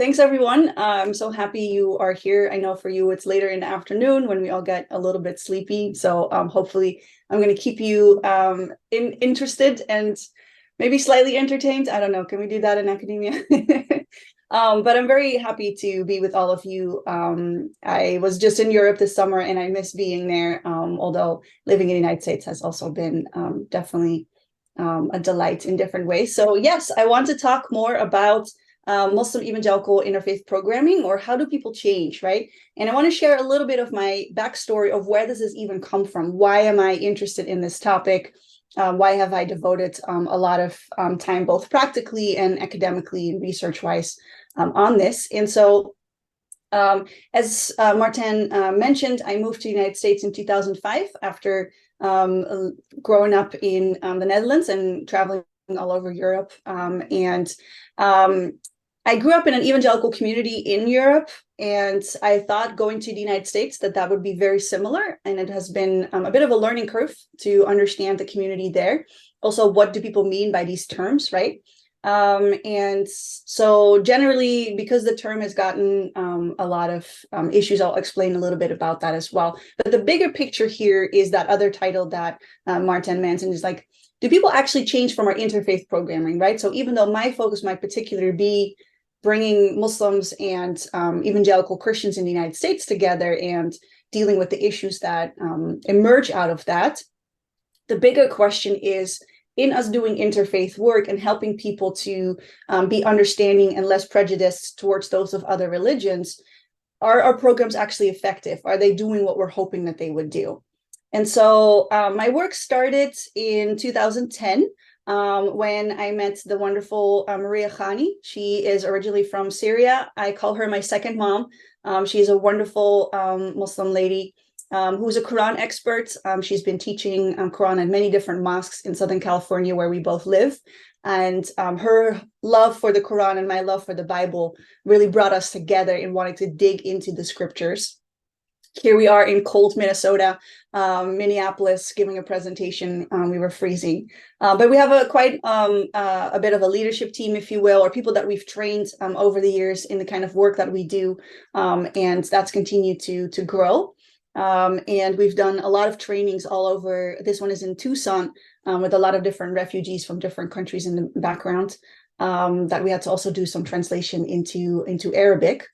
Thanks, everyone. I'm so happy you are here. I know for you, it's later in the afternoon when we all get a little bit sleepy. So hopefully I'm going to keep you interested and maybe slightly entertained. I don't know. Can we do that in academia? But I'm very happy to be with all of you. I was just in Europe this summer and I miss being there, although living in the United States has also been definitely a delight in different ways. So yes, I want to talk more about Muslim evangelical interfaith programming, or how do people change, right? And I want to share a little bit of my backstory of where does this even come from? Why am I interested in this topic? Why have I devoted a lot of time, both practically and academically and research-wise, on this? And so, as Martin mentioned, I moved to the United States in 2005 after growing up in the Netherlands and traveling all over Europe. I grew up in an evangelical community in Europe, and I thought going to the United States that would be very similar. And it has been a bit of a learning curve to understand the community there. Also, what do people mean by these terms, right? And so generally, because the term has gotten a lot of issues, I'll explain a little bit about that as well. But the bigger picture here is that other title that Martin mentioned is like, do people actually change from our interfaith programming, right? So even though my focus might particularly be bringing Muslims and evangelical Christians in the United States together and dealing with the issues that emerge out of that, the bigger question is, in us doing interfaith work and helping people to be understanding and less prejudiced towards those of other religions, are our programs actually effective? Are they doing what we're hoping that they would do? And so my work started in 2010 when I met the wonderful Maria Khani. She is originally from Syria. I call her my second mom. She's a wonderful Muslim lady who's a Quran expert. She's been teaching Quran in many different mosques in Southern California, where we both live. And her love for the Quran and my love for the Bible really brought us together in wanting to dig into the scriptures. Here we are in cold Minnesota, Minneapolis, giving a presentation. We were freezing, but we have a bit of a leadership team, if you will, or people that we've trained over the years in the kind of work that we do, and that's continued to grow. And we've done a lot of trainings all over. This one is in Tucson, with a lot of different refugees from different countries in the background, that we had to also do some translation into Arabic.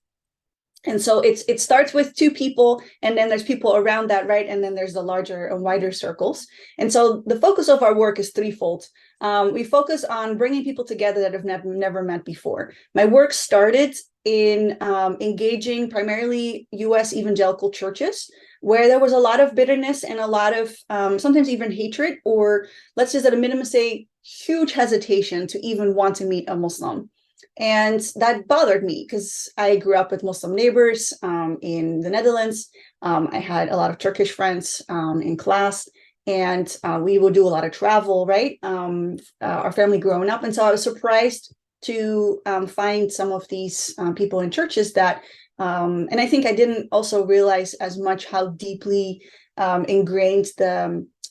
And so it starts with two people, and then there's people around that, right? And then there's the larger and wider circles. And so the focus of our work is threefold. We focus on bringing people together that have never met before. My work started in engaging primarily U.S. evangelical churches, where there was a lot of bitterness and a lot of sometimes even hatred, or let's just at a minimum say huge hesitation to even want to meet a Muslim. And that bothered me because I grew up with Muslim neighbors in the Netherlands. I had a lot of Turkish friends in class, and we would do a lot of travel, right? Our family growing up. And so I was surprised to find some of these people in churches that, and I think I didn't also realize as much how deeply ingrained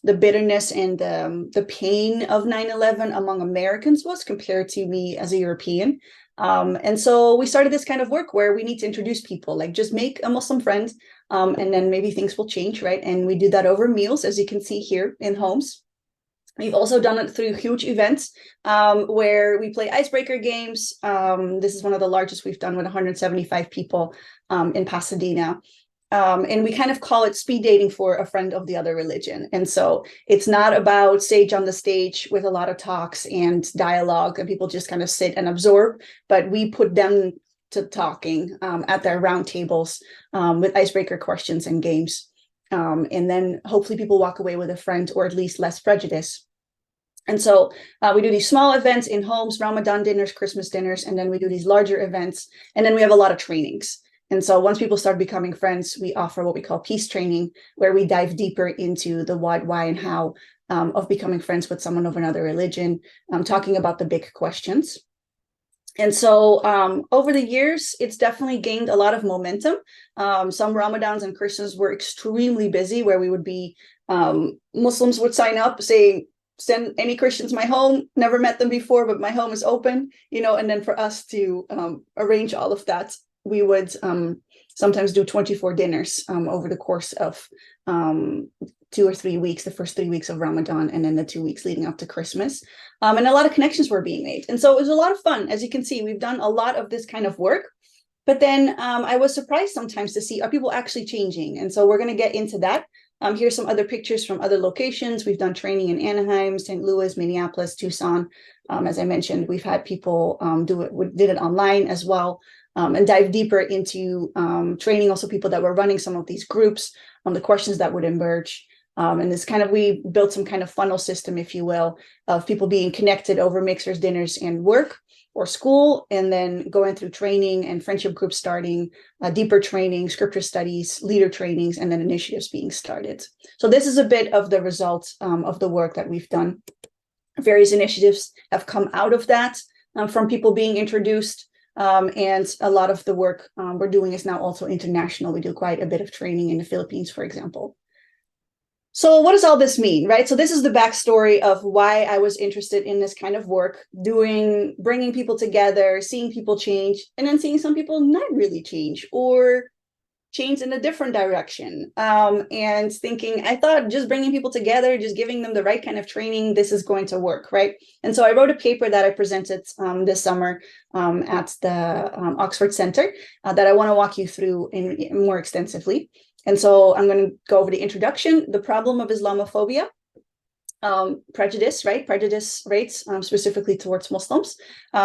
the bitterness and the pain of 9/11 among Americans was compared to me as a European. And so we started this kind of work where we need to introduce people, like just make a Muslim friend, and then maybe things will change, right? And we do that over meals, as you can see here in homes. We've also done it through huge events where we play icebreaker games. This is one of the largest we've done with 175 people in Pasadena. And we kind of call it speed dating for a friend of the other religion. And so it's not about sage on the stage with a lot of talks and dialogue and people just kind of sit and absorb, but we put them to talking at their round tables with icebreaker questions and games. And then hopefully people walk away with a friend, or at least less prejudice. And so we do these small events in homes, Ramadan dinners, Christmas dinners, and then we do these larger events. And then we have a lot of trainings. And so once people start becoming friends, we offer what we call peace training, where we dive deeper into the what, why, and how of becoming friends with someone of another religion, talking about the big questions. And so over the years, it's definitely gained a lot of momentum. Some Ramadans and Christmas were extremely busy, where we would be, Muslims would sign up saying, send any Christians my home. Never met them before, but my home is open, and then for us to arrange all of that, we would sometimes do 24 dinners over the course of 2 or 3 weeks, the first 3 weeks of Ramadan, and then the 2 weeks leading up to Christmas. And a lot of connections were being made. And so it was a lot of fun. As you can see, we've done a lot of this kind of work. But then I was surprised sometimes to see, are people actually changing? And so we're going to get into that. Here's some other pictures from other locations. We've done training in Anaheim, St. Louis, Minneapolis, Tucson. As I mentioned, we've had people did it online as well, and dive deeper into training also people that were running some of these groups, the questions that would emerge. And this we built some kind of funnel system, if you will, of people being connected over mixers, dinners, and work or school, and then going through training and friendship groups starting, deeper training, scripture studies, leader trainings, and then initiatives being started. So this is a bit of the results of the work that we've done. Various initiatives have come out of that from people being introduced. And a lot of the work we're doing is now also international. We do quite a bit of training in the Philippines, for example. So what does all this mean, right? So this is the backstory of why I was interested in this kind of work, bringing people together, seeing people change, and then seeing some people not really change or change in a different direction. And thinking, I thought just bringing people together, just giving them the right kind of training, this is going to work, right? And so I wrote a paper that I presented this summer at the Oxford Center that I want to walk you through in more extensively. And so I'm going to go over the introduction, the problem of Islamophobia, prejudice, right? Prejudice rates, specifically towards Muslims,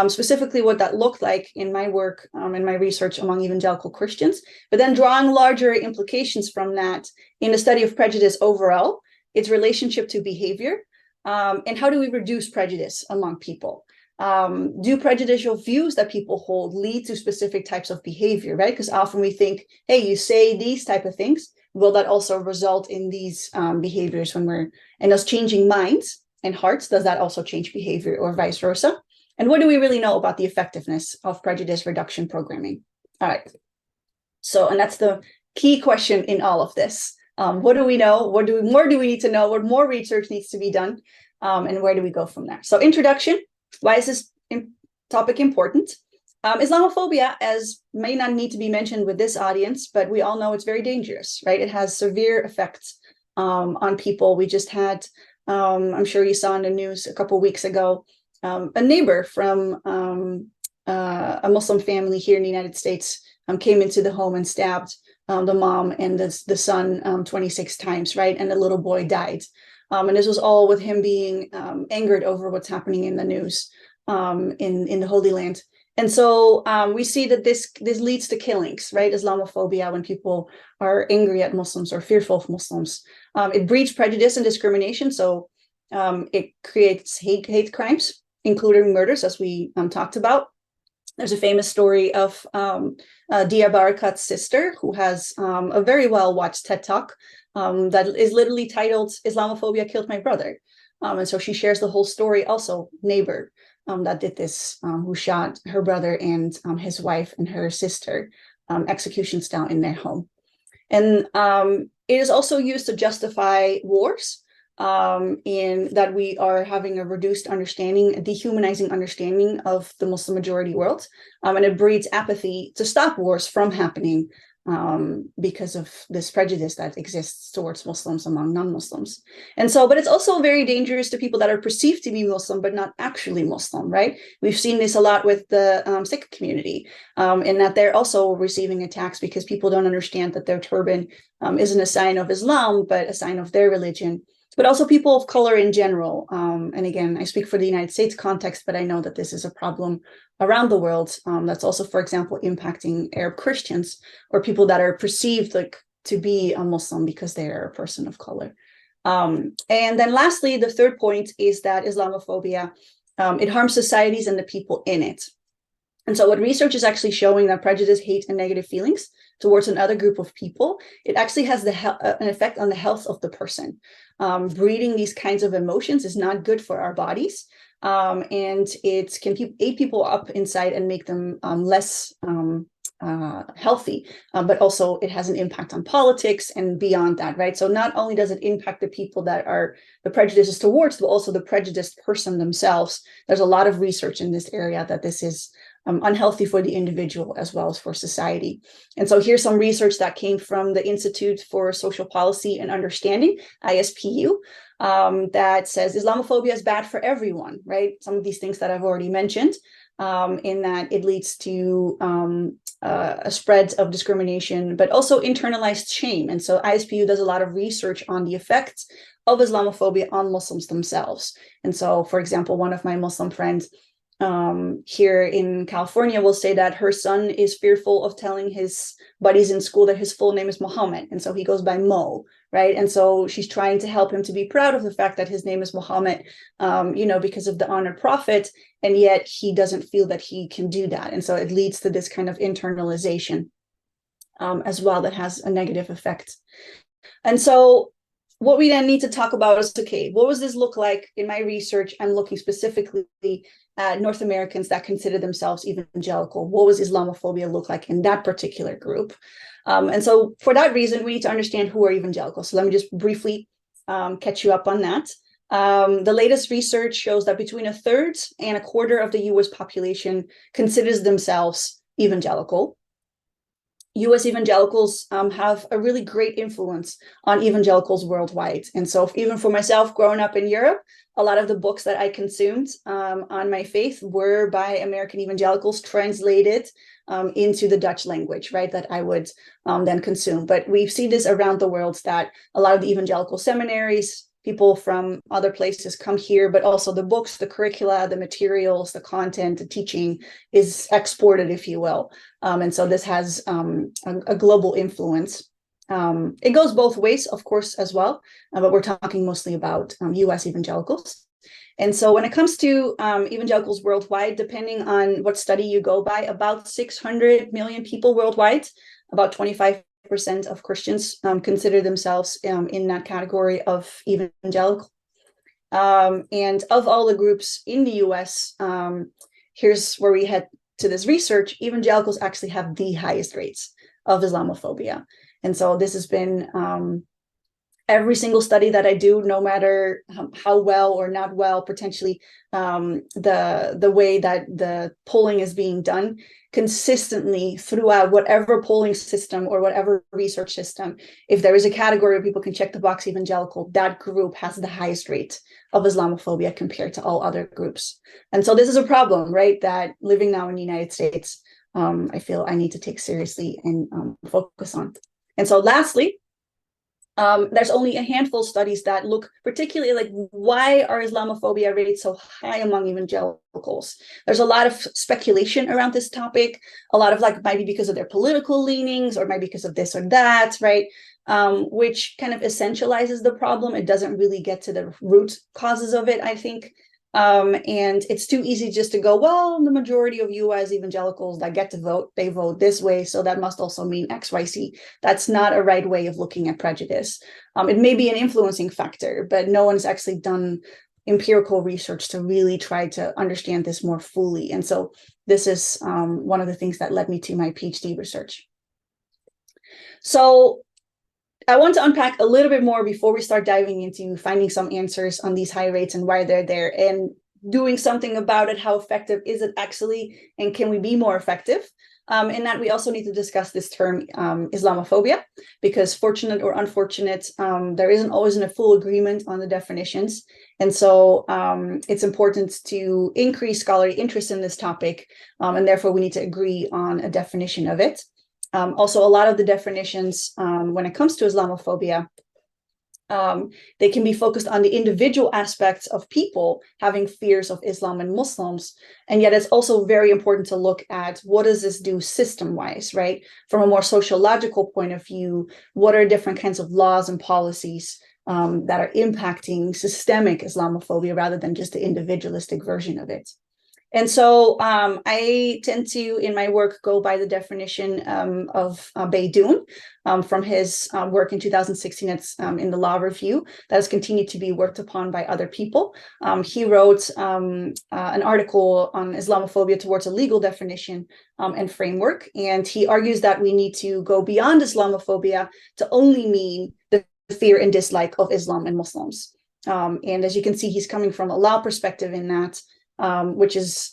specifically what that looked like in my work and my research among evangelical Christians, but then drawing larger implications from that in the study of prejudice overall, its relationship to behavior, and how do we reduce prejudice among people? Do prejudicial views that people hold lead to specific types of behavior, right? Because often we think, hey, you say these type of things, will that also result in these behaviors when we're in us changing minds and hearts? Does that also change behavior or vice versa? And what do we really know about the effectiveness of prejudice reduction programming? All right. So, and that's the key question in all of this. What do we know? What more do we need to know? What more research needs to be done? And where do we go from there? So introduction. Why is this topic important? Islamophobia, as may not need to be mentioned with this audience, but we all know it's very dangerous, right? It has severe effects on people. We just had, I'm sure you saw in the news a couple of weeks ago, a neighbor from a Muslim family here in the United States came into the home and stabbed the mom and the son 26 times, right? And the little boy died. And this was all with him being angered over what's happening in the news in the Holy Land. And so we see that this leads to killings, right? Islamophobia, when people are angry at Muslims or fearful of Muslims. It breeds prejudice and discrimination. So it creates hate crimes, including murders, as we talked about. There's a famous story of Dia Barakat's sister, who has a very well-watched TED Talk that is literally titled "Islamophobia Killed My Brother." And so she shares the whole story, also neighbor that did this, who shot her brother and his wife and her sister, execution style, in their home. And it is also used to justify wars, in that we are having a reduced understanding, a dehumanizing understanding of the Muslim majority world. And it breeds apathy to stop wars from happening because of this prejudice that exists towards Muslims among non-Muslims. And so, but it's also very dangerous to people that are perceived to be Muslim, but not actually Muslim, right? We've seen this a lot with the Sikh community, in that they're also receiving attacks because people don't understand that their turban isn't a sign of Islam, but a sign of their religion. But also people of color in general. And again, I speak for the United States context, but I know that this is a problem around the world that's also, for example, impacting Arab Christians or people that are perceived like to be a Muslim because they are a person of color. And then lastly, the third point is that Islamophobia, it harms societies and the people in it. And so what research is actually showing that prejudice, hate, and negative feelings towards another group of people, it actually has an effect on the health of the person. Breeding these kinds of emotions is not good for our bodies. And it can aid people up inside and make them less healthy, but also it has an impact on politics and beyond that, right? So not only does it impact the people that are the prejudices towards, but also the prejudiced person themselves. There's a lot of research in this area that this is unhealthy for the individual as well as for society. And so here's some research that came from the Institute for Social Policy and Understanding, ISPU, that says Islamophobia is bad for everyone, right? Some of these things that I've already mentioned, in that it leads to a spread of discrimination, but also internalized shame. And so ISPU does a lot of research on the effects of Islamophobia on Muslims themselves. And so, for example, one of my Muslim friends here in California will say that her son is fearful of telling his buddies in school that his full name is Muhammad, and so he goes by Mo, right? And so she's trying to help him to be proud of the fact that his name is Muhammad, because of the honored prophet, and yet he doesn't feel that he can do that. And so it leads to this kind of internalization as well that has a negative effect. And so what we then need to talk about is, okay, what does this look like in my research? I'm looking specifically at North Americans that consider themselves evangelical. What was Islamophobia look like in that particular group? And so for that reason, we need to understand who are evangelicals. So let me just briefly catch you up on that. The latest research shows that between 1/3 and 1/4 of the US population considers themselves evangelical. US evangelicals have a really great influence on evangelicals worldwide. And so even for myself, growing up in Europe, a lot of the books that I consumed on my faith were by American evangelicals translated into the Dutch language, right, that I would then consume. But we see this around the world, that a lot of the evangelical seminaries, people from other places come here, but also the books, the curricula, the materials, the content, the teaching is exported, if you will. And so this has a global influence. It goes both ways, of course, as well, but we're talking mostly about US evangelicals. And so when it comes to evangelicals worldwide, depending on what study you go by, about 600 million people worldwide, about 25% of Christians consider themselves in that category of evangelical. And of all the groups in the US, here's where we head to this research. Evangelicals actually have the highest rates of Islamophobia. And so this has been every single study that I do, no matter how well or not well, potentially the way that the polling is being done, consistently throughout whatever polling system or whatever research system, if there is a category where people can check the box evangelical, that group has the highest rate of Islamophobia compared to all other groups. And so this is a problem, right, that living now in the United States, I feel I need to take seriously and focus on. And so lastly, there's only a handful of studies that look particularly like, why are Islamophobia rates so high among evangelicals? There's a lot of speculation around this topic, a lot of like, might be because of their political leanings or might be because of this or that, right? Which kind of essentializes the problem. It doesn't really get to the root causes of it, I think. And it's too easy just to go, well, the majority of US evangelicals that get to vote, they vote this way, so that must also mean X, Y, Z. That's not a right way of looking at prejudice. It may be an influencing factor, but no one's actually done empirical research to really try to understand this more fully. And so this is one of the things that led me to my PhD research. So I want to unpack a little bit more before we start diving into finding some answers on these high rates and why they're there and doing something about it. How effective is it actually? And can we be more effective? In that we also need to discuss this term Islamophobia, because fortunate or unfortunate, there isn't always a full agreement on the definitions. And so it's important to increase scholarly interest in this topic. And therefore we need to agree on a definition of it. Also, a lot of the definitions when it comes to Islamophobia, they can be focused on the individual aspects of people having fears of Islam and Muslims. And yet it's also very important to look at, what does this do system-wise, right? From a more sociological point of view, what are different kinds of laws and policies that are impacting systemic Islamophobia rather than just the individualistic version of it? And so I tend to, in my work, go by the definition of Beydoun from his work in 2016. It's in the Law Review that has continued to be worked upon by other people. He wrote an article on Islamophobia towards a legal definition and framework. And he argues that we need to go beyond Islamophobia to only mean the fear and dislike of Islam and Muslims. And as you can see, he's coming from a law perspective in that, which is,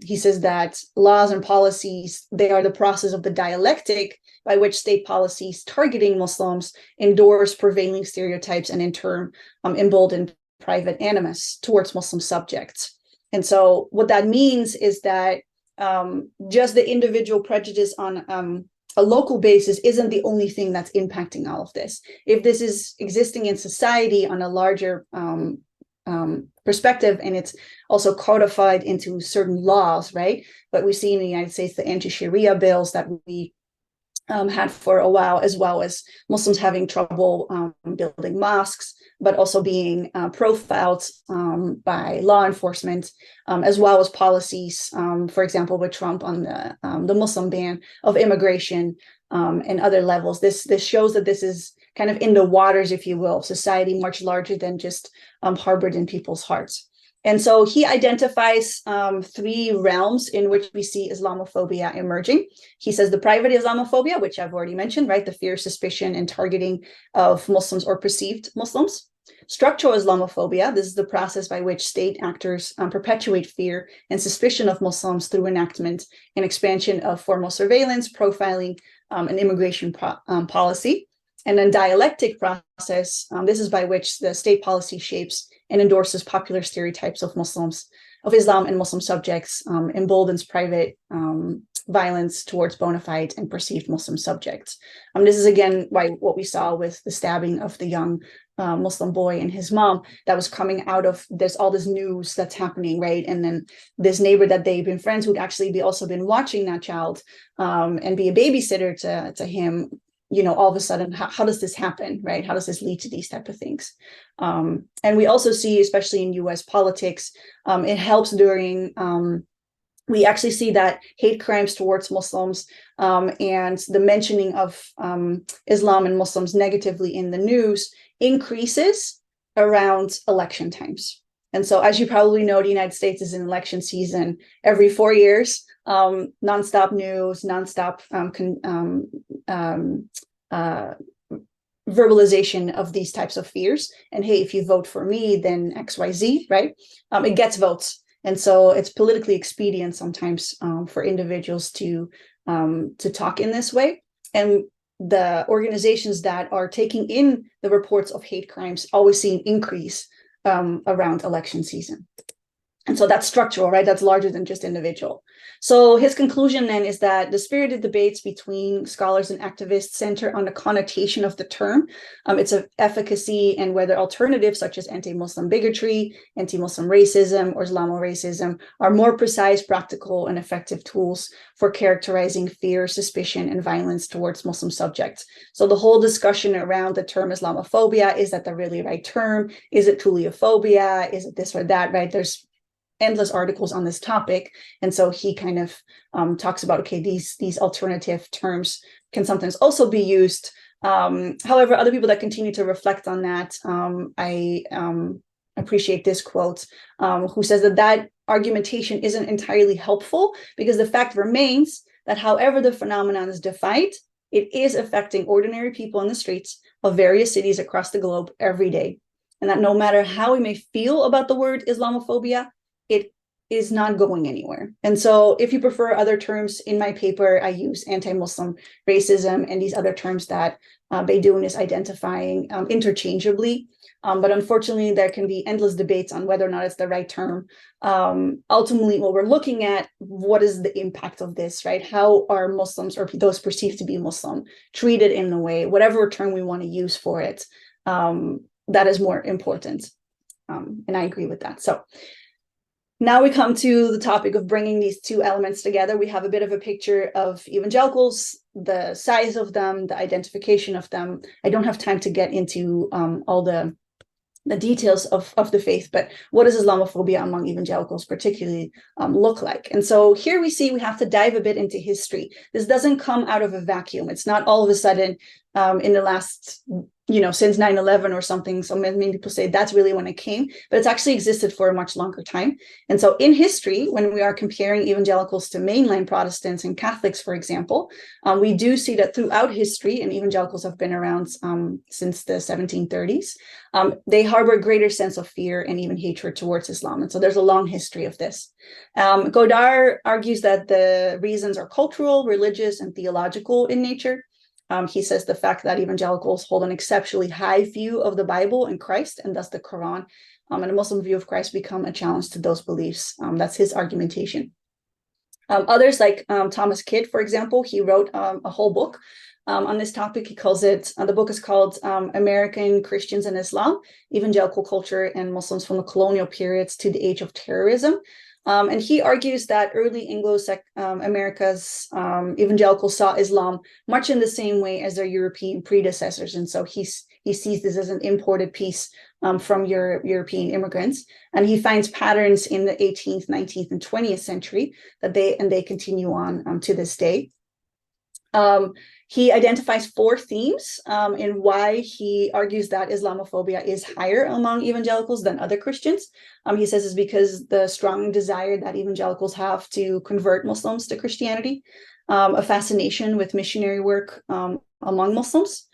he says that laws and policies, they are the process of the dialectic by which state policies targeting Muslims endorse prevailing stereotypes and in turn embolden private animus towards Muslim subjects. And so what that means is that just the individual prejudice on a local basis isn't the only thing that's impacting all of this. If this is existing in society on a larger perspective, and it's also codified into certain laws, right? But we see in the United States the anti-Sharia bills that we had for a while, as well as Muslims having trouble building mosques, but also being profiled by law enforcement, as well as policies, for example, with Trump on the Muslim ban of immigration and other levels. This shows that this is kind of in the waters, if you will, society much larger than just harbored in people's hearts. And so he identifies three realms in which we see Islamophobia emerging. He says the private Islamophobia, which I've already mentioned, right? The fear, suspicion, and targeting of Muslims or perceived Muslims. Structural Islamophobia, this is the process by which state actors perpetuate fear and suspicion of Muslims through enactment and expansion of formal surveillance, profiling, and immigration policy. And then dialectic process, this is by which the state policy shapes and endorses popular stereotypes of Muslims, of Islam and Muslim subjects, emboldens private violence towards bona fide and perceived Muslim subjects. This is again what we saw with the stabbing of the young Muslim boy and his mom that was coming out of there's all this news that's happening, right? And then this neighbor that they've been friends who'd actually also been watching that child and be a babysitter to him, you know, all of a sudden, how does this happen, right? How does this lead to these type of things? And we also see, especially in US politics, it helps during, we actually see that hate crimes towards Muslims and the mentioning of Islam and Muslims negatively in the news increases around election times. And so, as you probably know, the United States is in election season every 4 years. Nonstop news, nonstop verbalization of these types of fears. And hey, if you vote for me, then XYZ, right? It gets votes. And so it's politically expedient sometimes for individuals to talk in this way. And the organizations that are taking in the reports of hate crimes always see an increase around election season. And so that's structural, right? That's larger than just individual. So his conclusion then is that the spirited debates between scholars and activists center on the connotation of the term, its efficacy, and whether alternatives such as anti-Muslim bigotry, anti-Muslim racism, or Islamo-racism are more precise, practical, and effective tools for characterizing fear, suspicion, and violence towards Muslim subjects. So the whole discussion around the term Islamophobia, is that the really right term? Is it truly a phobia? Is it this or that, right? There's endless articles on this topic. And so he kind of talks about, okay, these alternative terms can sometimes also be used. However, other people that continue to reflect on that, I appreciate this quote, who says that argumentation isn't entirely helpful because the fact remains that however the phenomenon is defined, it is affecting ordinary people in the streets of various cities across the globe every day. And that no matter how we may feel about the word Islamophobia, it is not going anywhere. And so if you prefer other terms in my paper, I use anti-Muslim racism and these other terms that Beydoun is identifying interchangeably. But unfortunately, there can be endless debates on whether or not it's the right term. Ultimately, what we're looking at, what is the impact of this, right? How are Muslims or those perceived to be Muslim treated in the way, whatever term we want to use for it, that is more important. And I agree with that. So now we come to the topic of bringing these two elements together. We have a bit of a picture of evangelicals, the size of them, the identification of them. I don't have time to get into all the the details of the faith, but what does Islamophobia among evangelicals particularly look like? And so here we see we have to dive a bit into history. This doesn't come out of a vacuum. It's not all of a sudden in the last, since 9/11 or something. So many people say that's really when it came, but it's actually existed for a much longer time. And so in history, when we are comparing evangelicals to mainline Protestants and Catholics, for example, we do see that throughout history, and evangelicals have been around since the 1730s, they harbor a greater sense of fear and even hatred towards Islam. And so there's a long history of this. Godard argues that the reasons are cultural, religious, and theological in nature. He says the fact that evangelicals hold an exceptionally high view of the Bible and Christ, and thus the Quran, and a Muslim view of Christ become a challenge to those beliefs. That's his argumentation. Others, like Thomas Kidd, for example, he wrote a whole book on this topic. He calls it, the book is called American Christians and Islam, Evangelical Culture and Muslims from the Colonial Periods to the Age of Terrorism. And he argues that early Anglo-America's evangelicals saw Islam much in the same way as their European predecessors. And so he sees this as an imported piece from European immigrants. And he finds patterns in the 18th, 19th, and 20th century that they continue on to this day. He identifies 4 themes in why he argues that Islamophobia is higher among evangelicals than other Christians. He says it's because the strong desire that evangelicals have to convert Muslims to Christianity, a fascination with missionary work among Muslims.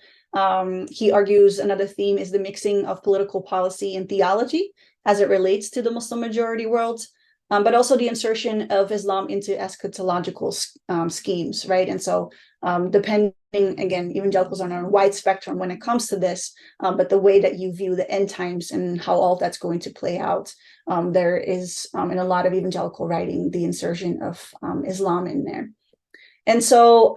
He argues another theme is the mixing of political policy and theology as it relates to the Muslim majority world. But also the insertion of Islam into eschatological schemes, right? And so depending, again, evangelicals are on a wide spectrum when it comes to this, but the way that you view the end times and how all of that's going to play out, there is, in a lot of evangelical writing, the insertion of Islam in there. And so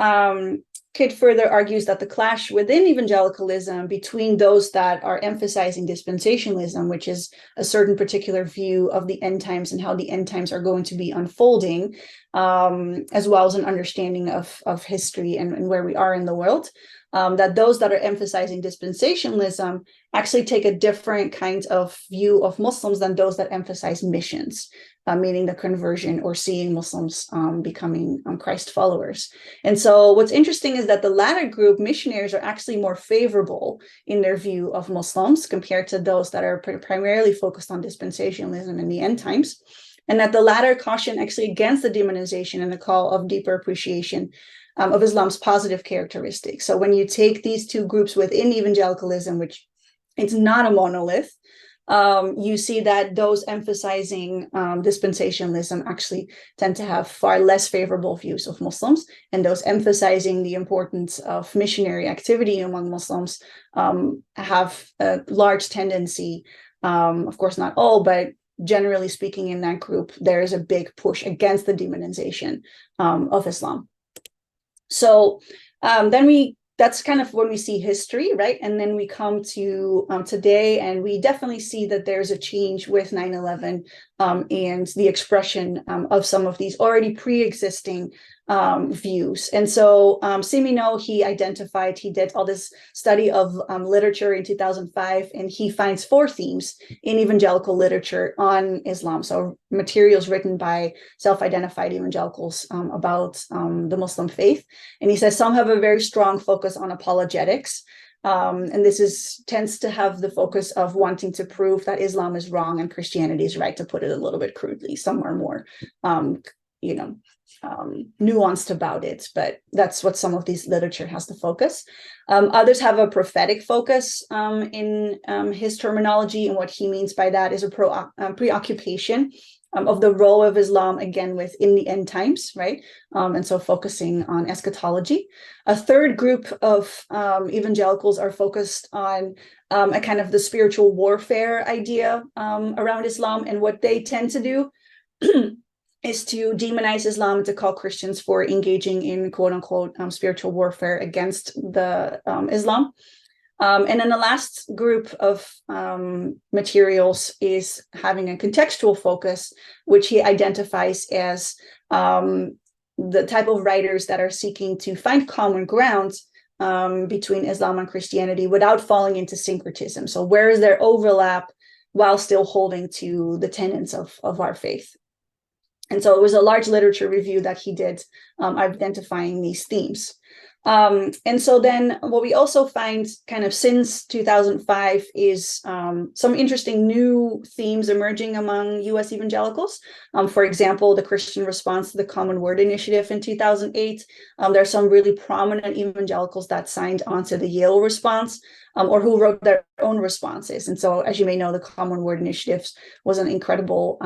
Kidd further argues that the clash within evangelicalism between those that are emphasizing dispensationalism, which is a certain particular view of the end times and how the end times are going to be unfolding, as well as an understanding of history and where we are in the world, that those that are emphasizing dispensationalism actually take a different kind of view of Muslims than those that emphasize missions, meaning the conversion or seeing Muslims becoming Christ followers. And so what's interesting is that the latter group, missionaries, are actually more favorable in their view of Muslims compared to those that are primarily focused on dispensationalism in the end times, and that the latter caution actually against the demonization and the call of deeper appreciation of Islam's positive characteristics. So when you take these two groups within evangelicalism, which it's not a monolith, you see that those emphasizing dispensationalism actually tend to have far less favorable views of Muslims, and those emphasizing the importance of missionary activity among Muslims have a large tendency, of course not all, but generally speaking in that group, there is a big push against the demonization of Islam. So that's kind of when we see history, right? And then we come to today, and we definitely see that there's a change with 9/11 and the expression of some of these already pre-existing views. And so Simino, he did all this study of literature in 2005, and he finds 4 themes in evangelical literature on Islam. So materials written by self-identified evangelicals about the Muslim faith. And he says some have a very strong focus on apologetics. And this tends to have the focus of wanting to prove that Islam is wrong and Christianity is right, to put it a little bit crudely. Some are more, nuanced about it, but that's what some of these literature has to focus. Others have a prophetic focus in his terminology, and what he means by that is a preoccupation of the role of Islam, again, within the end times, right? And so focusing on eschatology. A third group of evangelicals are focused on a kind of the spiritual warfare idea around Islam, and what they tend to do is to demonize Islam, to call Christians for engaging in quote unquote spiritual warfare against the Islam. And then the last group of materials is having a contextual focus, which he identifies as the type of writers that are seeking to find common ground between Islam and Christianity without falling into syncretism. So where is there overlap while still holding to the tenets of our faith? And so it was a large literature review that he did, identifying these themes. And so then what we also find kind of since 2005 is some interesting new themes emerging among US evangelicals. For example, the Christian response to the Common Word Initiative in 2008. There are some really prominent evangelicals that signed onto the Yale response, or who wrote their own responses. And so, as you may know, the Common Word Initiative was an incredible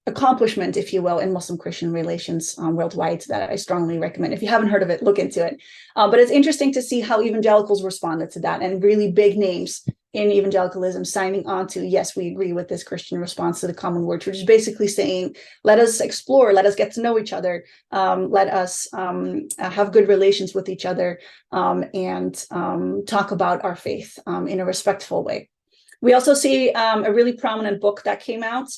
accomplishment, if you will, in Muslim-Christian relations worldwide that I strongly recommend. If you haven't heard of it, look into it. But it's interesting to see how evangelicals responded to that, and really big names in evangelicalism signing on to, yes, we agree with this Christian response to the Common Word, which is basically saying, let us explore, let us get to know each other, let us have good relations with each other, and talk about our faith in a respectful way. We also see a really prominent book that came out.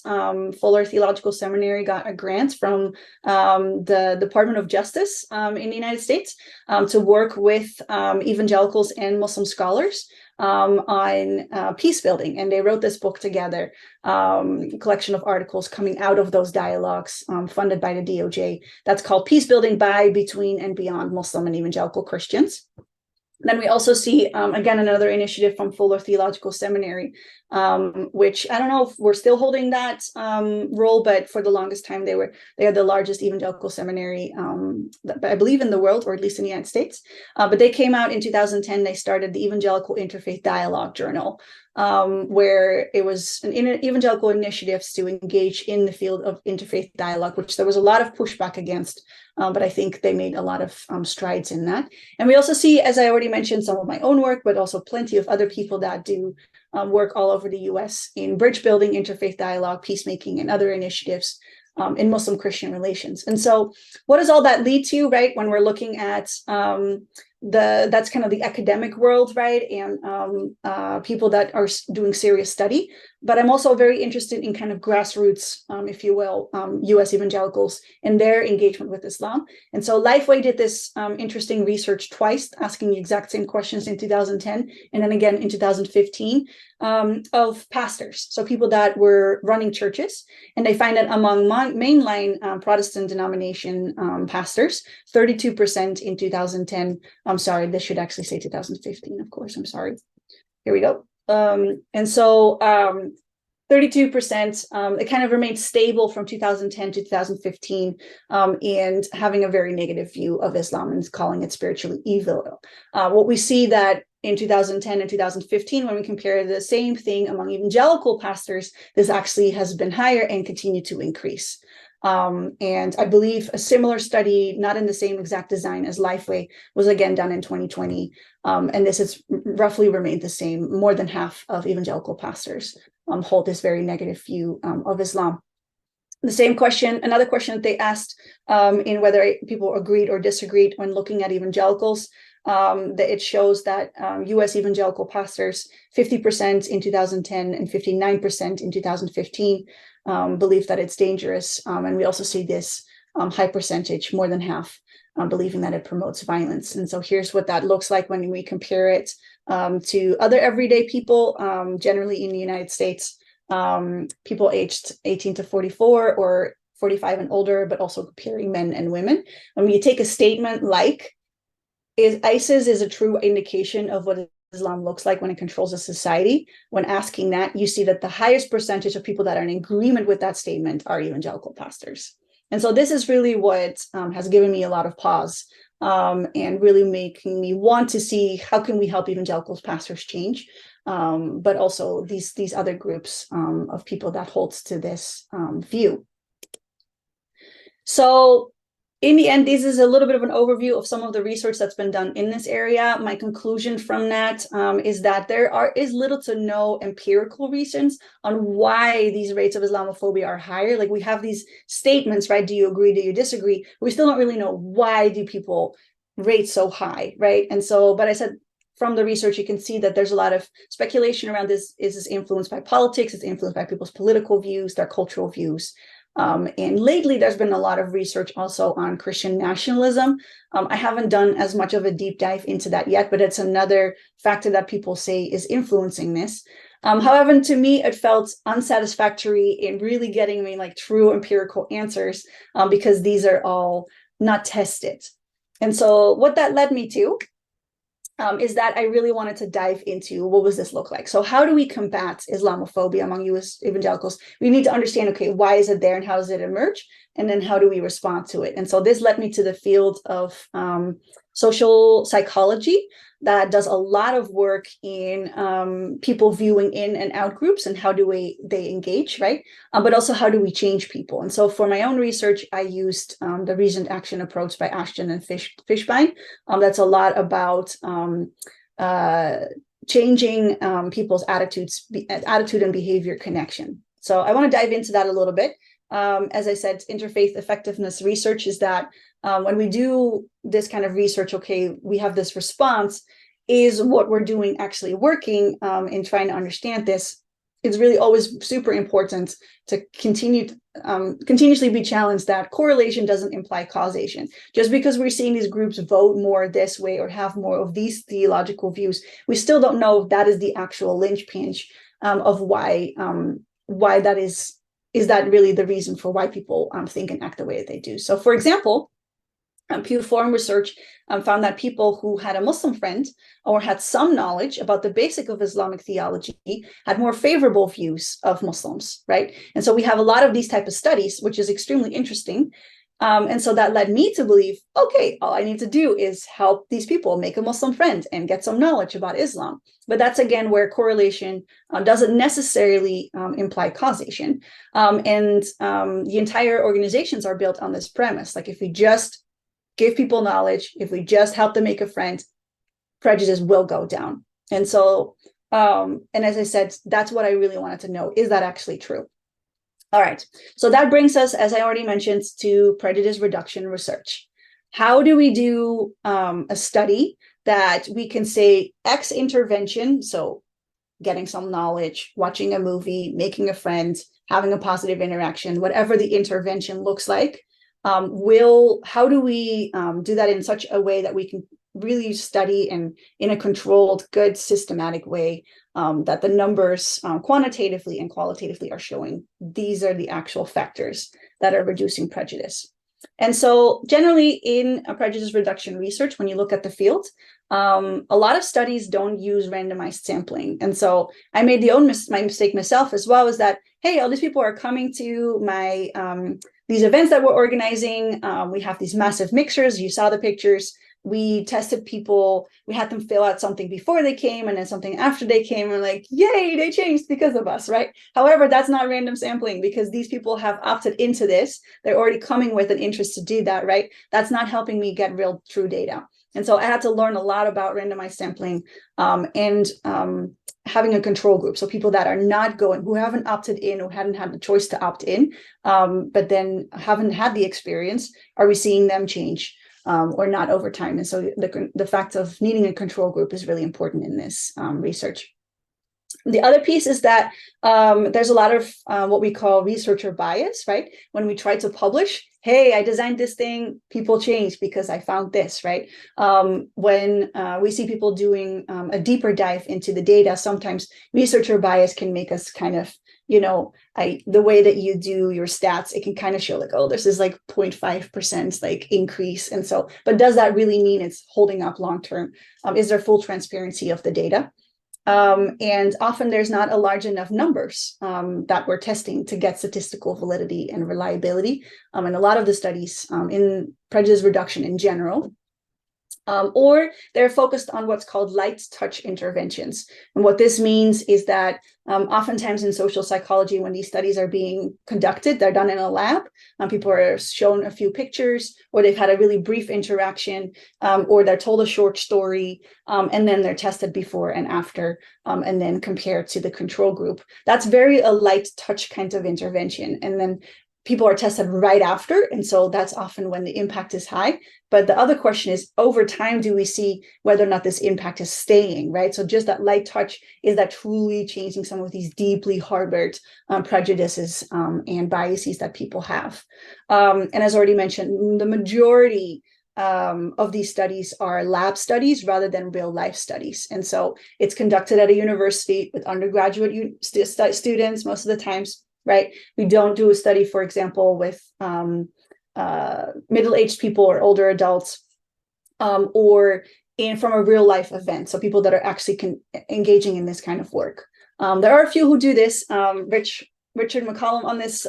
Fuller Theological Seminary got a grant from the Department of Justice in the United States to work with evangelicals and Muslim scholars on peace building. And they wrote this book together, a collection of articles coming out of those dialogues funded by the DOJ. That's called Peace Building by, Between, and Beyond Muslim and Evangelical Christians. Then we also see, again, another initiative from Fuller Theological Seminary, which I don't know if we're still holding that role, but for the longest time they had the largest evangelical seminary, I believe, in the world, or at least in the United States. But they came out in 2010. They started the Evangelical Interfaith Dialogue Journal, where it was an evangelical initiatives to engage in the field of interfaith dialogue, which there was a lot of pushback against, but I think they made a lot of strides in that. And we also see, as I already mentioned, some of my own work, but also plenty of other people that do work all over the US in bridge building, interfaith dialogue, peacemaking, and other initiatives in Muslim-Christian relations. And so what does all that lead to, right, when we're looking at that's kind of the academic world, right, and people that are doing serious study. But I'm also very interested in kind of grassroots, if you will, US evangelicals and their engagement with Islam. And so Lifeway did this interesting research twice, asking the exact same questions in 2010 and then again in 2015 of pastors, so people that were running churches. And they find that among mainline Protestant denomination pastors, 32% in 2010. I'm sorry, this should actually say 2015, of course. I'm sorry. Here we go. And so 32%, it kind of remained stable from 2010 to 2015, and having a very negative view of Islam and calling it spiritually evil. What we see that in 2010 and 2015, when we compare the same thing among evangelical pastors, this actually has been higher and continued to increase. And I believe a similar study, not in the same exact design as Lifeway, was again done in 2020. And this has roughly remained the same. More than half of evangelical pastors hold this very negative view of Islam. The same question, another question that they asked in whether people agreed or disagreed when looking at evangelicals, that it shows that US evangelical pastors, 50% in 2010 and 59% in 2015, believe that it's dangerous. And we also see this high percentage, more than half, believing that it promotes violence. And so here's what that looks like when we compare it to other everyday people, generally in the United States, people aged 18 to 44 or 45 and older, but also comparing men and women. When you take a statement like, ISIS is a true indication of what Islam looks like when it controls a society, when asking that, you see that the highest percentage of people that are in agreement with that statement are evangelical pastors. And so this is really what has given me a lot of pause, and really making me want to see how can we help evangelical pastors change, but also these other groups of people that holds to this view. So in the end, this is a little bit of an overview of some of the research that's been done in this area. My conclusion from that is that there is little to no empirical reasons on why these rates of Islamophobia are higher. Like, we have these statements, right? Do you agree? Do you disagree? We still don't really know why do people rate so high, right? And so, but I said, from the research, you can see that there's a lot of speculation around this. Is this influenced by politics? It's influenced by people's political views, their cultural views. And lately, there's been a lot of research also on Christian nationalism. I haven't done as much of a deep dive into that yet, but it's another factor that people say is influencing this. However, to me, it felt unsatisfactory in really getting me like true empirical answers because these are all not tested. And so what that led me to is that I really wanted to dive into what does this look like? So how do we combat Islamophobia among U.S. evangelicals? We need to understand, okay, why is it there and how does it emerge? And then how do we respond to it? And so this led me to the field of social psychology that does a lot of work in people viewing in and out groups and how do they engage, right? But also how do we change people? And so for my own research, I used the reasoned action approach by Ashton and Fishbein. That's a lot about changing people's attitude and behavior connection. So I want to dive into that a little bit. As I said, interfaith effectiveness research is that when we do this kind of research, okay, we have this response, is what we're doing actually working in trying to understand this? It's really always super important to continuously be challenged that correlation doesn't imply causation. Just because we're seeing these groups vote more this way or have more of these theological views, we still don't know if that is the actual linchpin of why that is that really the reason for why people think and act the way that they do. So for example, Pew Forum research found that people who had a Muslim friend or had some knowledge about the basic of Islamic theology had more favorable views of Muslims, right? And so we have a lot of these type of studies, which is extremely interesting. And so that led me to believe, okay, all I need to do is help these people make a Muslim friend and get some knowledge about Islam. But that's, again, where correlation doesn't necessarily imply causation. And the entire organizations are built on this premise. Like if we just give people knowledge, if we just help them make a friend, prejudice will go down. And so, and as I said, that's what I really wanted to know. Is that actually true? All right. So that brings us, as I already mentioned, to prejudice reduction research. How do we do a study that we can say X intervention, so getting some knowledge, watching a movie, making a friend, having a positive interaction, whatever the intervention looks like, how do we do that in such a way that we can really study and in a controlled, good, systematic way that the numbers quantitatively and qualitatively are showing these are the actual factors that are reducing prejudice. And so generally in a prejudice reduction research, when you look at the field, a lot of studies don't use randomized sampling. And so I made my mistake myself as well, is that, hey, all these people are coming to my these events that we're organizing. We have these massive mixtures. You saw the pictures. We tested people. We had them fill out something before they came and then something after they came. And we're like, yay, they changed because of us, right? However, that's not random sampling because these people have opted into this. They're already coming with an interest to do that, right? That's not helping me get real true data. And so I had to learn a lot about randomized sampling and having a control group. So people that are not going, who haven't opted in, who hadn't had the choice to opt in, but then haven't had the experience, are we seeing them change or not over time? And so the fact of needing a control group is really important in this research. The other piece is that there's a lot of what we call researcher bias, right? When we try to publish, hey, I designed this thing, people changed because I found this, right? When we see people doing a deeper dive into the data, sometimes researcher bias can make us kind of, the way that you do your stats, it can kind of show like, oh, this is like 0.5% like increase. And so, but does that really mean it's holding up long-term? Is there full transparency of the data? And often there's not a large enough numbers that we're testing to get statistical validity and reliability. And a lot of the studies in prejudice reduction in general, or they're focused on what's called light touch interventions. And what this means is that oftentimes in social psychology, when these studies are being conducted, they're done in a lab. People are shown a few pictures, or they've had a really brief interaction, or they're told a short story, and then they're tested before and after, and then compared to the control group. That's very a light touch kind of intervention. And then people are tested right after, and so that's often when the impact is high. But the other question is, over time, do we see whether or not this impact is staying, right? So just that light touch, is that truly changing some of these deeply harbored prejudices and biases that people have? And as already mentioned, the majority of these studies are lab studies rather than real life studies. And so it's conducted at a university with undergraduate students most of the times, right? We don't do a study, for example, with middle-aged people or older adults, or from a real life event. So people that are actually engaging in this kind of work. There are a few who do this. Richard McCollum on this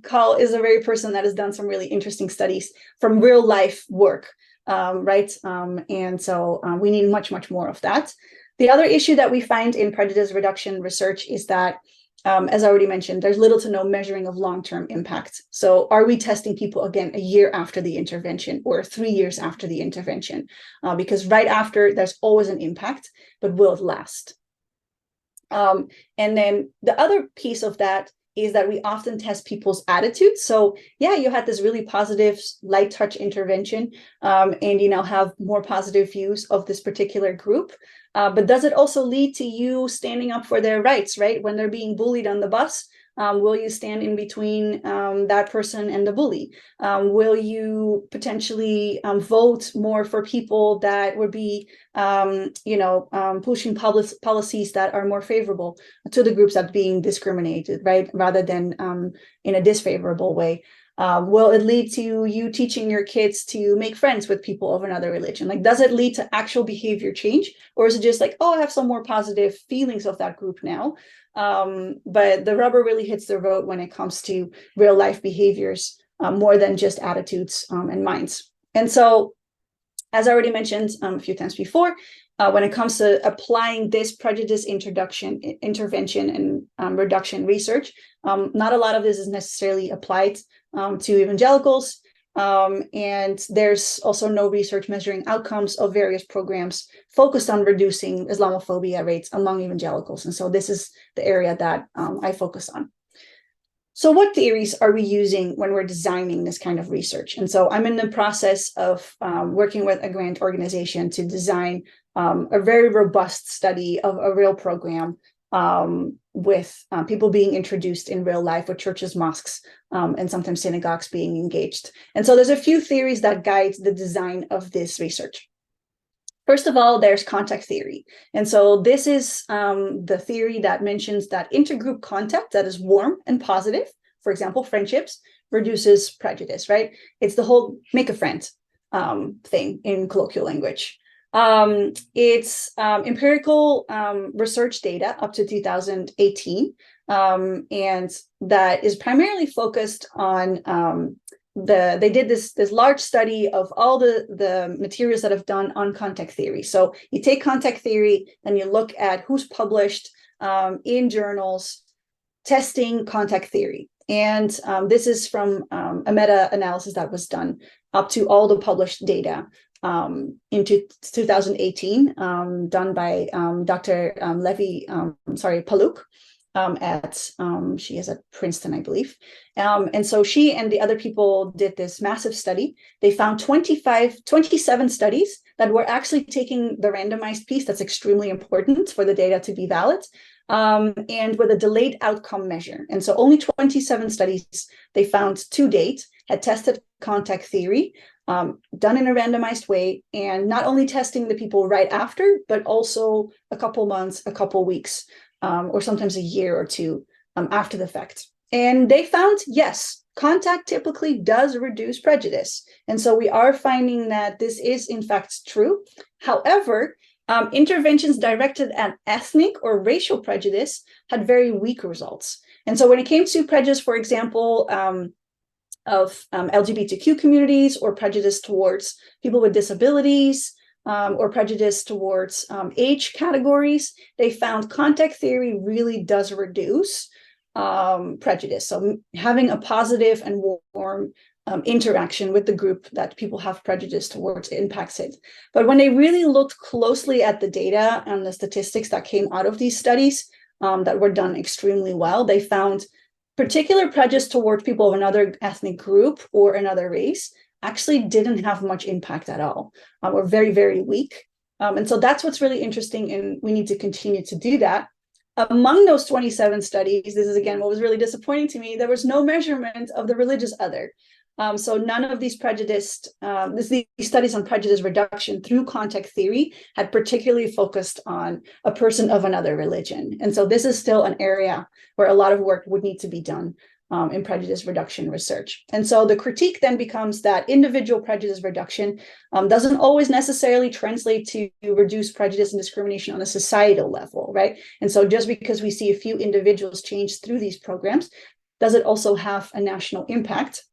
call is a very person that has done some really interesting studies from real life work, right? And so we need much, much more of that. The other issue that we find in prejudice reduction research is that, as I already mentioned, there's little to no measuring of long-term impact. So are we testing people again a year after the intervention or 3 years after the intervention? Because right after, there's always an impact, but will it last? And then the other piece of that is that we often test people's attitudes. So yeah, you had this really positive light touch intervention, and you now have more positive views of this particular group. But does it also lead to you standing up for their rights, right? When they're being bullied on the bus, will you stand in between that person and the bully? Will you potentially vote more for people that would be, pushing policies that are more favorable to the groups that are being discriminated, right? Rather than in a disfavorable way. Will it lead to you teaching your kids to make friends with people of another religion? Like, does it lead to actual behavior change? Or is it just like, oh, I have some more positive feelings of that group now? But the rubber really hits the road when it comes to real life behaviors, more than just attitudes and minds. And so, as I already mentioned a few times before, when it comes to applying this prejudice intervention and reduction research, not a lot of this is necessarily applied to evangelicals. And there's also no research measuring outcomes of various programs focused on reducing Islamophobia rates among evangelicals. And so this is the area that I focus on. So what theories are we using when we're designing this kind of research? And so I'm in the process of working with a grant organization to design a very robust study of a real program with people being introduced in real life, with churches, mosques, and sometimes synagogues being engaged. And so there's a few theories that guide the design of this research. First of all, there's contact theory. And so this is the theory that mentions that intergroup contact that is warm and positive, for example, friendships, reduces prejudice, right? It's the whole make a friend thing in colloquial language. It's empirical research data up to 2018, and that is primarily focused on they did this large study of all the materials that have done on contact theory. So you take contact theory and you look at who's published in journals testing contact theory. And this is from a meta-analysis that was done up to all the published data into 2018, done by Dr. Paluk. She is at Princeton, I believe. And so she and the other people did this massive study. They found 27 studies that were actually taking the randomized piece. That's extremely important for the data to be valid, and with a delayed outcome measure. And so only 27 studies they found to date had tested contact theory, done in a randomized way, and not only testing the people right after, but also a couple months, a couple weeks, or sometimes a year or two after the fact. And they found, yes, contact typically does reduce prejudice. And so we are finding that this is in fact true. However, interventions directed at ethnic or racial prejudice had very weak results. And so when it came to prejudice, for example, of LGBTQ communities, or prejudice towards people with disabilities, or prejudice towards age categories, they found contact theory really does reduce prejudice. So having a positive and warm interaction with the group that people have prejudice towards impacts it. But when they really looked closely at the data and the statistics that came out of these studies that were done extremely well, they found particular prejudice towards people of another ethnic group or another race actually didn't have much impact at all, or very, very weak. And so that's what's really interesting, and we need to continue to do that. Among those 27 studies, this is again what was really disappointing to me, there was no measurement of the religious other. So none of these these studies on prejudice reduction through context theory had particularly focused on a person of another religion. And so this is still an area where a lot of work would need to be done in prejudice reduction research. And so the critique then becomes that individual prejudice reduction doesn't always necessarily translate to reduce prejudice and discrimination on a societal level, right? And so just because we see a few individuals change through these programs, does it also have a national impact?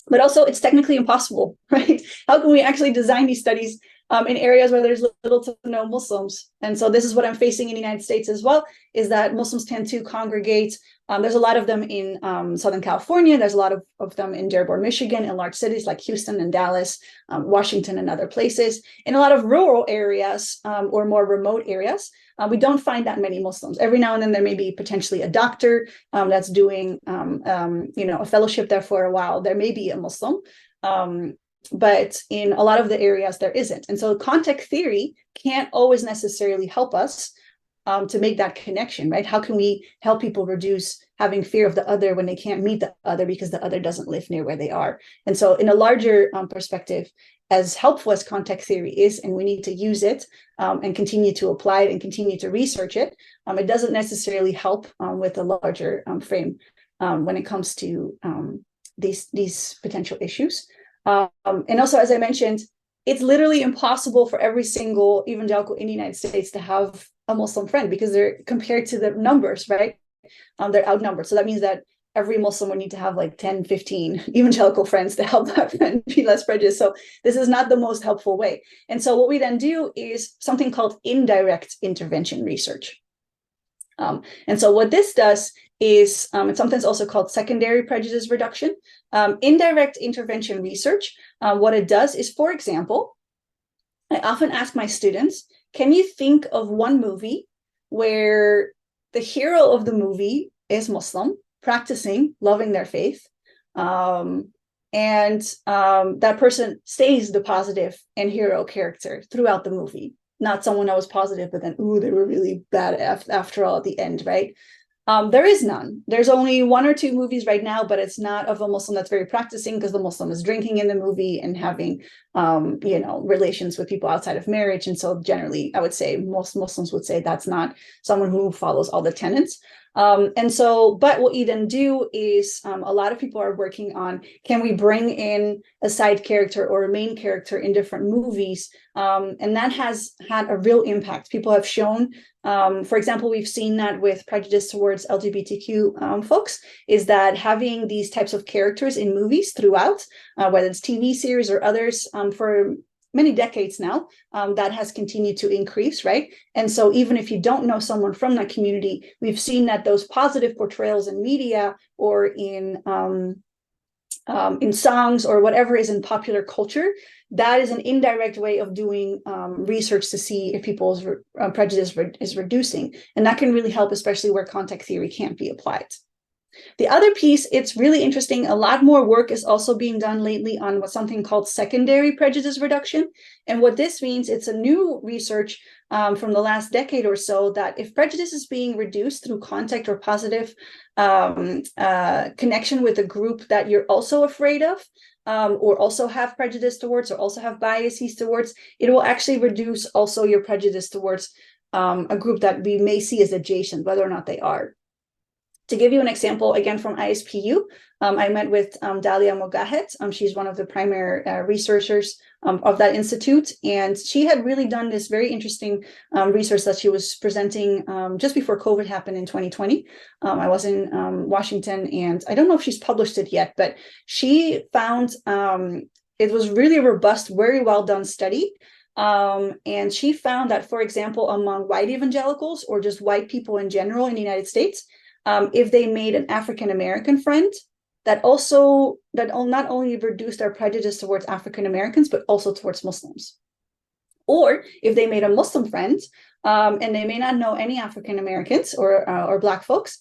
But also it's technically impossible, right? How can we actually design these studies in areas where there's little to no Muslims? And so this is what I'm facing in the United States as well, is that Muslims tend to congregate. There's a lot of them in Southern California. There's a lot of them in Dearborn, Michigan, in large cities like Houston and Dallas, Washington and other places. In a lot of rural areas or more remote areas, we don't find that many Muslims. Every now and then there may be potentially a doctor that's doing a fellowship there for a while. There may be a Muslim, but in a lot of the areas there isn't. And so context theory can't always necessarily help us to make that connection, right? How can we help people reduce having fear of the other when they can't meet the other because the other doesn't live near where they are? And so in a larger perspective, as helpful as context theory is, and we need to use it and continue to apply it and continue to research it, it doesn't necessarily help with a larger frame when it comes to these potential issues. And also, as I mentioned, it's literally impossible for every single evangelical in the United States to have a Muslim friend because they're compared to the numbers, right? They're outnumbered. So that means that every Muslim would need to have like 10, 15 evangelical friends to help that friend be less prejudiced. So this is not the most helpful way. And so what we then do is something called indirect intervention research. And so what this does is, it's sometimes also called secondary prejudice reduction. Indirect intervention research, what it does is, for example, I often ask my students, can you think of one movie where the hero of the movie is Muslim, practicing, loving their faith, and that person stays the positive and hero character throughout the movie? Not someone that was positive, but then, ooh, they were really bad after all at the end, right? There is none. There's only one or two movies right now, but it's not of a Muslim that's very practicing, because the Muslim is drinking in the movie and having, relations with people outside of marriage. And so generally, I would say most Muslims would say that's not someone who follows all the tenets. But what you then do is a lot of people are working on, can we bring in a side character or a main character in different movies? And that has had a real impact. People have shown, for example, we've seen that with prejudice towards LGBTQ folks, is that having these types of characters in movies throughout, whether it's TV series or others, for many decades now, that has continued to increase, right? And so even if you don't know someone from that community, we've seen that those positive portrayals in media or in songs or whatever is in popular culture, that is an indirect way of doing research to see if people's prejudice is reducing. And that can really help, especially where context theory can't be applied. The other piece, it's really interesting. A lot more work is also being done lately on what's something called secondary prejudice reduction. And what this means, it's a new research from the last decade or so, that if prejudice is being reduced through contact or positive connection with a group that you're also afraid of, or also have prejudice towards, or also have biases towards, it will actually reduce also your prejudice towards a group that we may see as adjacent, whether or not they are. To give you an example, again, from ISPU, I met with Dalia Mogahed. She's one of the primary researchers of that institute. And she had really done this very interesting research that she was presenting just before COVID happened in 2020. I was in Washington, and I don't know if she's published it yet, but she found it was really a robust, very well done study. And she found that, for example, among white evangelicals or just white people in general in the United States, if they made an African-American friend, that not only reduced their prejudice towards African-Americans, but also towards Muslims. Or if they made a Muslim friend, and they may not know any African Americans or Black folks,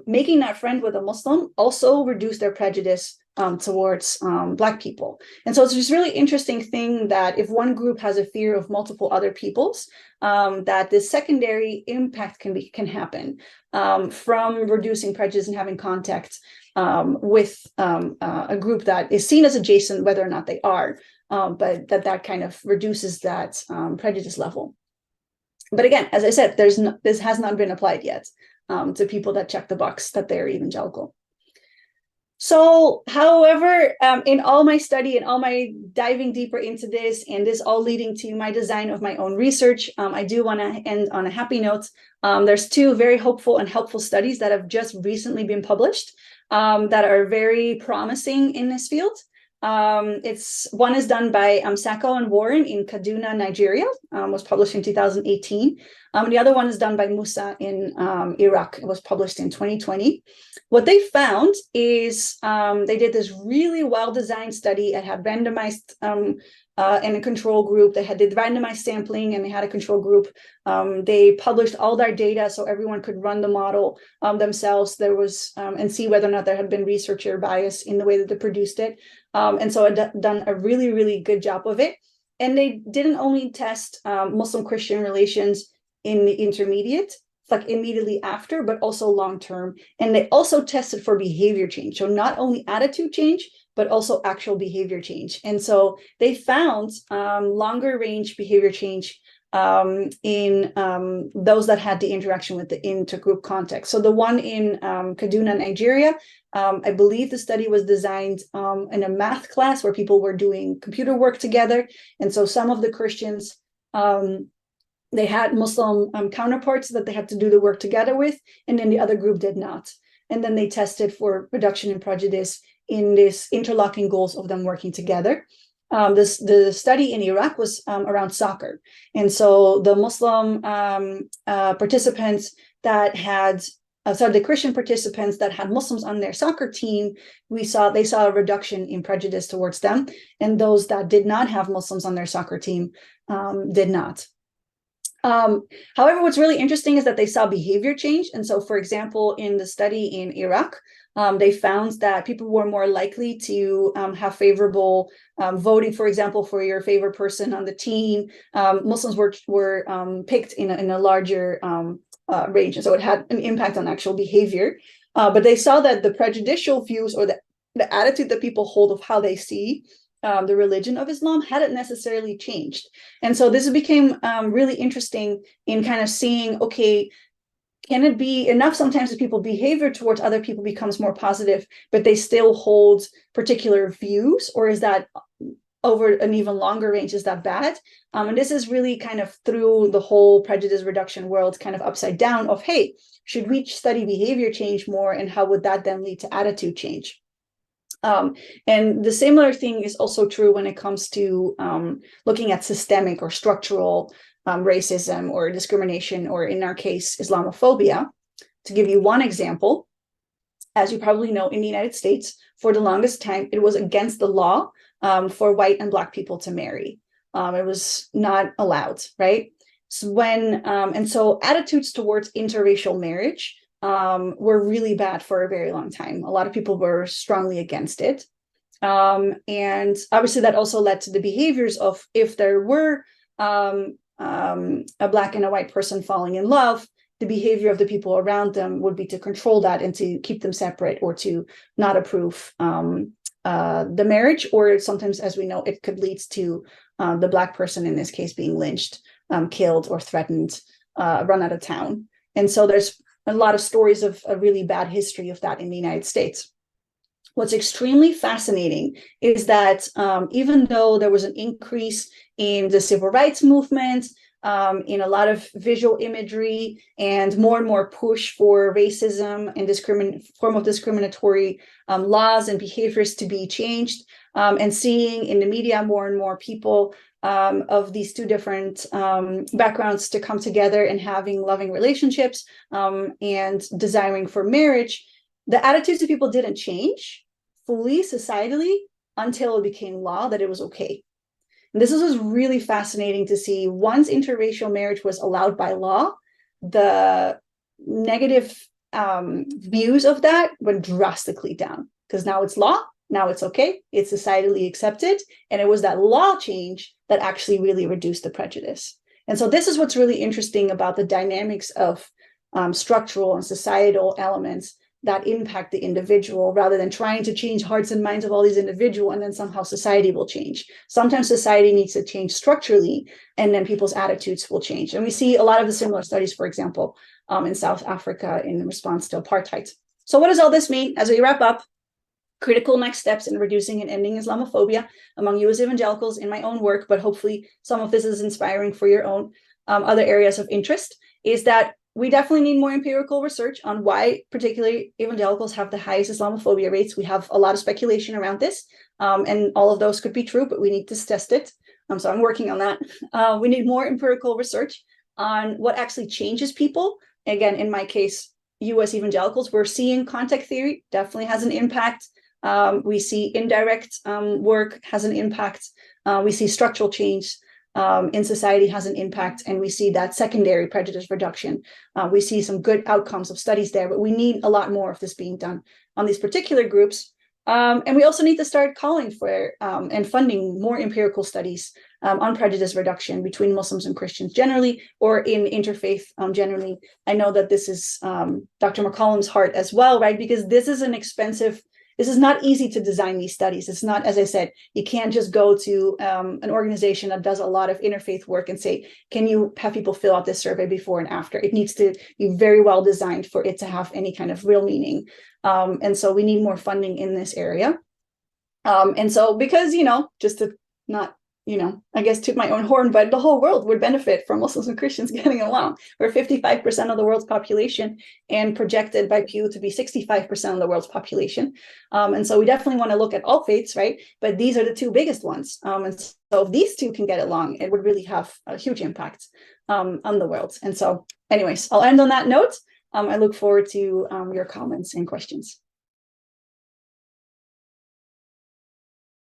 making that friend with a Muslim also reduced their prejudice towards Black people. And so it's this really interesting thing that if one group has a fear of multiple other peoples, that this secondary impact can happen from reducing prejudice and having contact with a group that is seen as adjacent, whether or not they are, but that kind of reduces that prejudice level. But again, as I said, this has not been applied yet to people that check the box that they're evangelical. So, however, in all my study and all my diving deeper into this, and this all leading to my design of my own research, I do want to end on a happy note. There's two very hopeful and helpful studies that have just recently been published that are very promising in this field. One is done by Sacco and Warren in Kaduna, Nigeria, was published in 2018. The other one is done by Musa in Iraq. It was published in 2020. What they found is they did this really well-designed study. It had randomized and a control group. They did randomized sampling, and they had a control group. They published all their data so everyone could run the model themselves. There was and see whether or not there had been researcher bias in the way that they produced it. And so it done a really, really good job of it. And they didn't only test Muslim-Christian relations in the intermediate, like immediately after, but also long-term. And they also tested for behavior change. So not only attitude change, but also actual behavior change. And so they found longer range behavior change in those that had the interaction with the intergroup context. So the one in Kaduna, Nigeria, I believe the study was designed in a math class where people were doing computer work together. And so some of the Christians, they had Muslim counterparts that they had to do the work together with, and then the other group did not. And then they tested for reduction in prejudice in this interlocking goals of them working together. The study in Iraq was around soccer. And so the Muslim participants that had, the Christian participants that had Muslims on their soccer team, they saw a reduction in prejudice towards them. And those that did not have Muslims on their soccer team did not. However, what's really interesting is that they saw behavior change. And so, for example, in the study in Iraq, they found that people were more likely to have favorable voting, for example, for your favorite person on the team. Muslims were picked in a larger range, and so it had an impact on actual behavior. But they saw that the prejudicial views or the attitude that people hold of how they see the religion of Islam hadn't necessarily changed. And so this became really interesting in kind of seeing, okay, can it be enough sometimes that people's behavior towards other people becomes more positive, but they still hold particular views? Or is that over an even longer range, is that bad? And this is really kind of through the whole prejudice reduction world, kind of upside down of, hey, should we study behavior change more? And how would that then lead to attitude change? And the similar thing is also true when it comes to looking at systemic or structural racism or discrimination, or in our case, Islamophobia. To give you one example, as you probably know, in the United States, for the longest time, it was against the law for white and Black people to marry. It was not allowed, right? So and so attitudes towards interracial marriage were really bad for a very long time. A lot of people were strongly against it. And obviously that also led to the behaviors of, if there were a Black and a white person falling in love, the behavior of the people around them would be to control that and to keep them separate, or to not approve the marriage. Or sometimes, as we know, it could lead to the Black person in this case being lynched, killed, or threatened, run out of town. And so there's a lot of stories of a really bad history of that in the United States. What's extremely fascinating is that even though there was an increase in the civil rights movement, in a lot of visual imagery, and more push for racism and form of discriminatory laws and behaviors to be changed, and seeing in the media more and more people of these two different backgrounds to come together and having loving relationships and desiring for marriage, the attitudes of people didn't change fully societally until it became law that it was okay. And this was really fascinating to see. Once interracial marriage was allowed by law, the negative views of that went drastically down, because now it's law, now it's okay, it's societally accepted, and it was that law change that actually really reduced the prejudice. And so this is what's really interesting about the dynamics of structural and societal elements that impact the individual, rather than trying to change hearts and minds of all these individuals and then somehow society will change. Sometimes society needs to change structurally, and then people's attitudes will change. And we see a lot of the similar studies, for example, in South Africa in response to apartheid. So what does all this mean as we wrap up? Critical next steps in reducing and ending Islamophobia among U.S. evangelicals in my own work, but hopefully some of this is inspiring for your own other areas of interest, is that we definitely need more empirical research on why particularly evangelicals have the highest Islamophobia rates. We have a lot of speculation around this, and all of those could be true, but we need to test it. So I'm working on that. We need more empirical research on what actually changes people. Again, in my case, U.S. evangelicals, we're seeing contact theory definitely has an impact. We see indirect work has an impact. We see structural change in society has an impact, and we see that secondary prejudice reduction. We see some good outcomes of studies there, but we need a lot more of this being done on these particular groups. And we also need to start calling for and funding more empirical studies on prejudice reduction between Muslims and Christians generally, or in interfaith generally. I know that this is Dr. McCollum's heart as well, right? Because this is an expensive, this is not easy to design these studies. It's not, as I said, you can't just go to an organization that does a lot of interfaith work and say, can you have people fill out this survey before and after? It needs to be very well designed for it to have any kind of real meaning. And so we need more funding in this area. And so because, just to not, I guess toot my own horn, but the whole world would benefit from Muslims and Christians getting along. We're 55% of the world's population and projected by Pew to be 65% of the world's population. And so we definitely want to look at all faiths, right? But these are the two biggest ones. And so if these two can get along, it would really have a huge impact on the world. And so anyways, I'll end on that note. I look forward to your comments and questions.